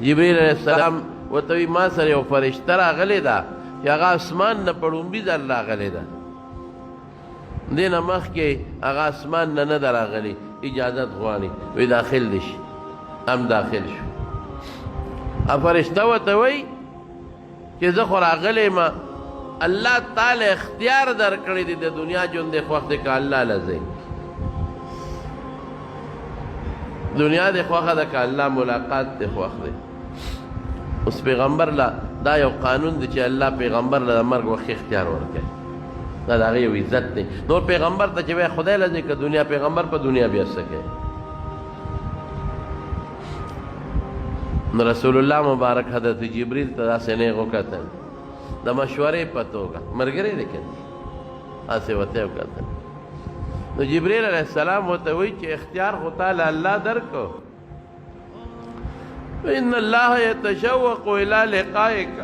جبريل علیہ السلام وتوی ما سره یو فرشته راغلی ده چې هغه اسمان نه په ړومبي ځل راغلی ده، دې نه مخکې هغه اسمان نه نه ده راغلې، اجازت غواړي، وی داخل دې شي. هم داخل شو. فرشته ورته وایي چې زه خو راغلی یم، الله تعالی اختیار درکړی دی د دنیا ژوند دې خوښ دی که الله له ځئ، دنیا دې خوښه ده که الله ملاقات دې خوښ دی. اوس پیغمبر له دا یو قانون دی چې الله پیغمبر له د مرګ وخت اختیار ورکوي، دا د هغې یو عزت دی. نور پیغمبر ته چې وایي خدای له ځئ که دنیا، پیغمبر په دنیا بیا څه کوي؟ نو رسول الله مبارک حضرت جبریل ته داسې نیغ وکتل د مشورې په توګه، ملګری دی که هسې ورته یې وکتل. نو جبریل علیه السلام ورته وایي چې اختیار خو تاله الله درکړو، ان الله یتشوق الی لقائک،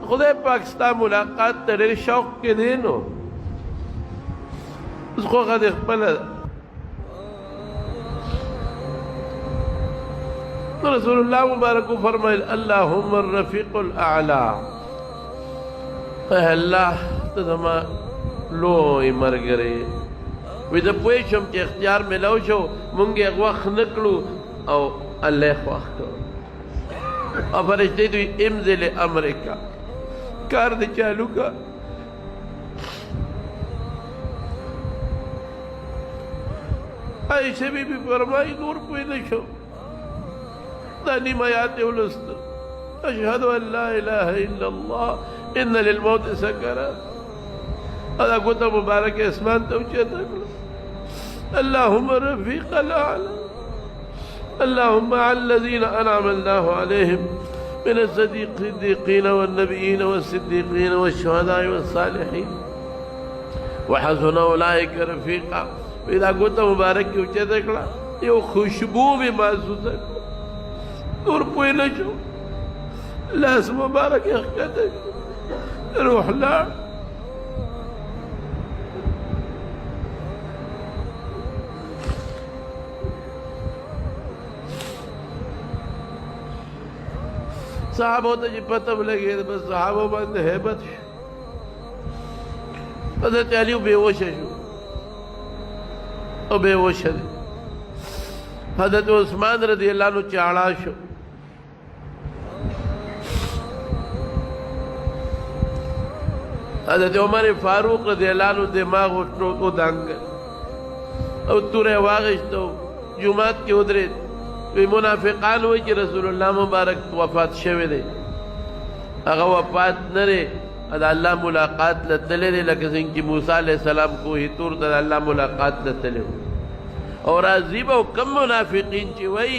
خدای پاک ستا ملاقات ته ډېر شوق کې دی. نو اوس خوښه دې خپله ده. رسول الله مبارک فرمایل اللهم الرفیق الاعلی، اے الله ته زما لوی ملګری. وی زه پوه شم چې اختیار میلاو شو، مونږ یې وخت نه کړو او الله یې خوښ کړو. او فرشتې دوی امضي لامرک، کار دې چالو کا. عائشہ بی بی فرمائی نور پوه نه شو، دا نیم آیات ولست اشهد ان لا اله الا الله ان للموت سکرات، ادا ګوته مبارک اسمان ته اوچته کړه. اللهم رفيق الاعلى، اللهم على الذين انعم الله عليهم من الصديقين والنبيين والصديقين والشهداء والصالحين وحسن اولئك رفيقا. اذا ګوته مبارک اوچته کړه، یو خوشبو به محسوسه کړه. نور پوه نه شو، لاس مبارک یې ښکته کړ، روح لاړ. صحابو ته چې پته ولګېده بس صحابو باندې هیبت شو. حضرت علي بېهوشه شو او بېهوشه دی. حضرت عثمان رضی اللہ عنہ چاڑا شو. حضرت عمر فاروق رضی اللہ عنہ دماغ او دانگ او تورے واغشتو جماعت کے ادرے وی منافقان ہوئی کہ رسول اللہ مبارک وفات شوے دے، اگا وفات نرے ادا اللہ ملاقات لتلے دے، لکہ سنگ کی موسیٰ علیہ السلام کو ہی تور دا اللہ ملاقات لتلے ہو. اور عزیب او کم منافقین چی وئی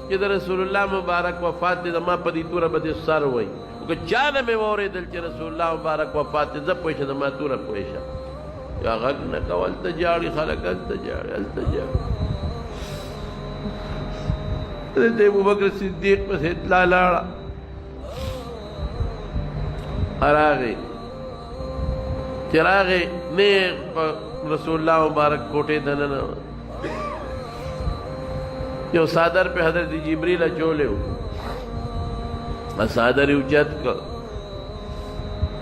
کہ دا رسول اللہ مبارک وفات دے ما پا دی تورا بدی سر وئی کہ چانا میں وورے دل چی رسول اللہ مبارک وفات دے زب پوشا دا ما تورا پوشا یا غگ نکو التجاڑی خلق التجاڑی التجاڑی. حضرت ابو بکر صدیق پس اطلاع لارا اراغی چراغی نیغ رسول اللہ مبارک کوٹے دننا یو صادر پہ حضرت جبریل چولے ہو، صادر اوچت کا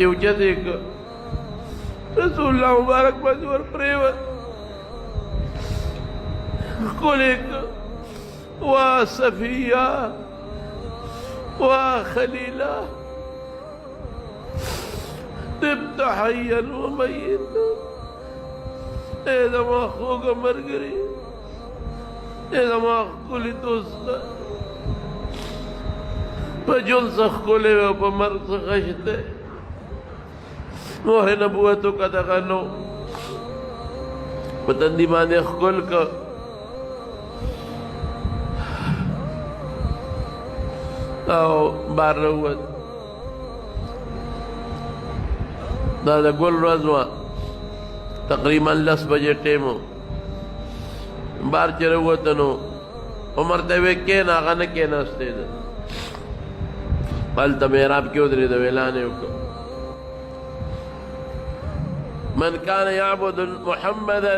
اوچت ایک رسول اللہ مبارک مجور پریوت کھولے کا وا صفیہ وا خلیلہ تبت حیا و میتا، اے زما خوگا مرگری، اے زما خکولی توستا پا جن سخ کولے و پا مرگ سخشتے موہ نبوتو کا دغنو پا تندیمان اخکول کا او بار روت دا گل رزوا تقریبا 10 بجے Temu bar چروتنو Umar Dave can آغا نکین استے دا قلتا میراب کیوں دری دو اعلانے کو من کان یعبد محمدا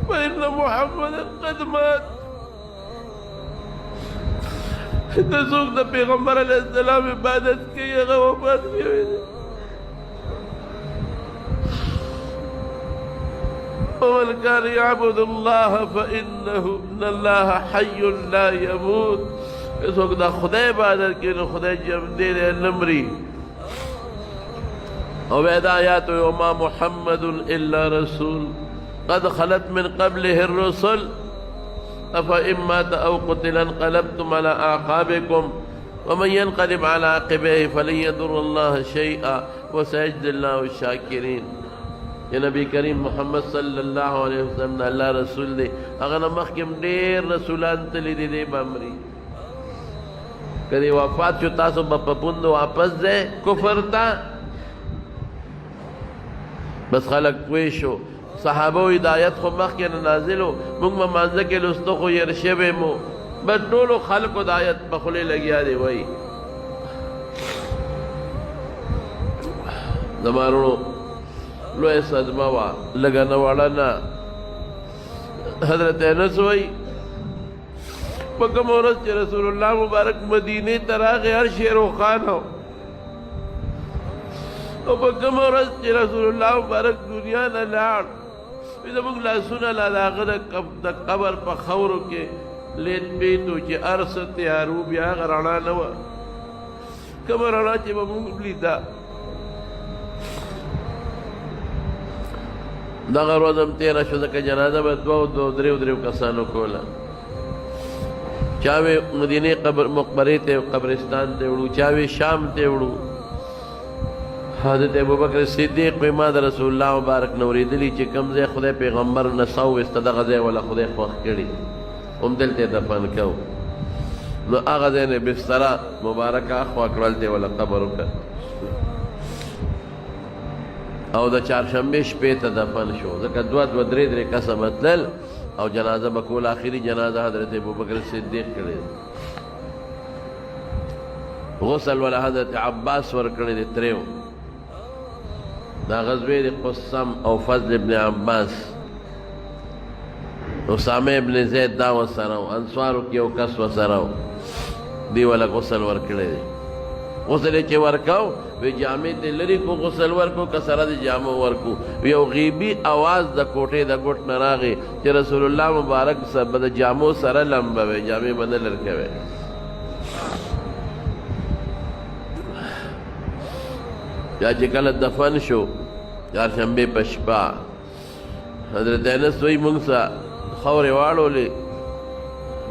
فإن محمدا قد مات. د څوک د پیغمبر علیه السلام عبادت کوي هغه وفات شوی دی. ومن كان يعبد الله فإنه إن الله حي لا يموت. څوک د خدای عبادت کوي نو خدای ژوندی دی نه مري. او بیا د آیات وما محمد الا رسول قد خلت من قبله الرسل افإن مات او قتل انقلبتم على اعقابكم ومن ينقلب على عقبيه فلن يضر الله شيئا وسيجزي الله الشاكرين. یا نبی کریم محمد صلی الله علیه وسلم الله رسول دی. هغه نه مخکې ډېر رسولان تللي دي دی بمري. کدی وفات شو تاسو به په پوند واپس ځئ کفر ته. بس خلق پوه شو صحابه و هدایت خو مخکې نه نازلو موږ به مانځه کې لوستو خو ير شوی مو بس ټولو خلقو د آیت په خولې لګیا دی وایي. زما وروڼو لویه صدمه وه لږه نه وړه نه. حضرت انس وایي په کومه ورځ چې رسول الله مبارک مدینې ته راغی هر شی روښانه و. او په کومه ورځ چې رسول الله مبارک دنیا نه لاړ زموږ لاسونه لا د هغه د قبر په خاورو کې لید پید و چې هر څه تیارو بیا هغه رڼا نه وه کومه رڼا چې به موږ لیده. دغه ورځ هم تېره شوه ځکه جنازه به دوه دریو کسانو کوله. چا وې مدینې مقبرې ته قبرستان ته وړو، چا وې شام ته وړو. حضرت ابوبکر صدیق وایي ما د رسول الله مبارک نه اورېدلي چې کوم ځای خدای پیغمبر نڅا وویسته دغه ځای والا خدای خوښ کړي همدلته یې دفن کوو. نو هغه ځای نه بستره مبارکه اخوا کړه هلته یې والا قبر وکړ او د چهارشنبې شپې ته دفن شو ځکه دوه درې کسه به تلل او جنازه به کول. آخري جنازه حضرت ابوبکر صدیق کړې. غسل والا حضرت عباس ورکړی دی تریو. دا غزوې د قسم او فضل ابن عباس اسامه ابن زید دا ورسره و. انصارو کې یو کس ورسره و دی والا غسل ورکړی دی. غسل یې چې ورکاو وی جامې ته لرې کو غسل ورکو که سره د جامو ورکو. یو غیبي اواز د کوټې د ګوټ نه راغی چې رسول الله مبارک به د جامو سره لمبه وی جامې به نه لرکوی. یا چې کله دفن شو چهارشنبې په شپه حضرت انس وایي موږ سه خاورې واړولې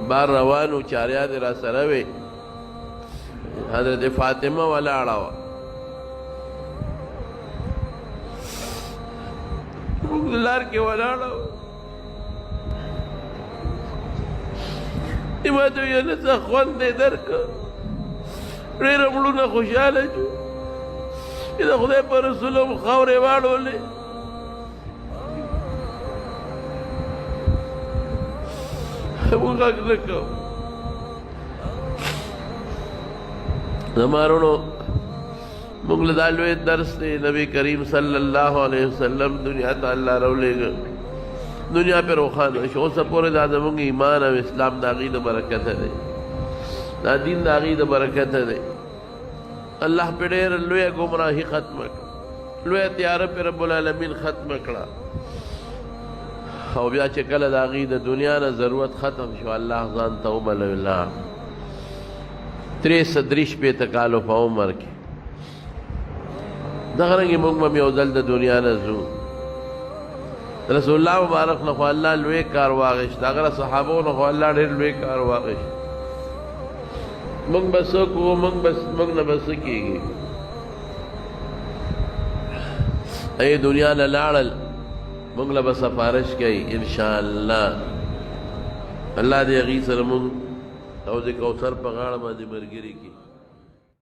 بار روان و چاریان یې را سره وې. حضرت فاطمه ولاړه وه. موږ لار کې ولاړه وه. ما ته ویې نه څه خوند یې درکړه. ډېره مړونه خوشحاله شو چې د خدای په رسول هم خاورې واړولې. موږ غږ نه کوو. زما وروڼو موږ له دا لوی درس دی نبی کریم صلی الله علیه وسلم دنیا ته الله راولېږه دنیا پې روښانه شو. اوسه پورې دا زموږ ایمان او اسلام د هغې د برکته دی. دا دین د هغې د برکته دی. الله پہ ډېر لویه ګمراهي ختمه کړه لویه تیاره پې رب العالمین ختمه کړه. او بیا چې کله د هغې د دنیا نه ضرورت ختم شو الله ځان ته وبلله 330 کالو په عمر کې. دغه رنګې موږ به یو ځل د دنیا نه ځو. رسول الله مبارک نه خو الله لوی کار واخیست. هغه صحابو نه خو الله ډېر لوی کار واخیست. موږ به څه کوو موږ نه به څه کېږي. ای دنیا نه لاړل موږ له به سفارش کوي انشاءالله. الله دې هغې سره موږ حوض کوثر په غاړه باندې ملګري کړي.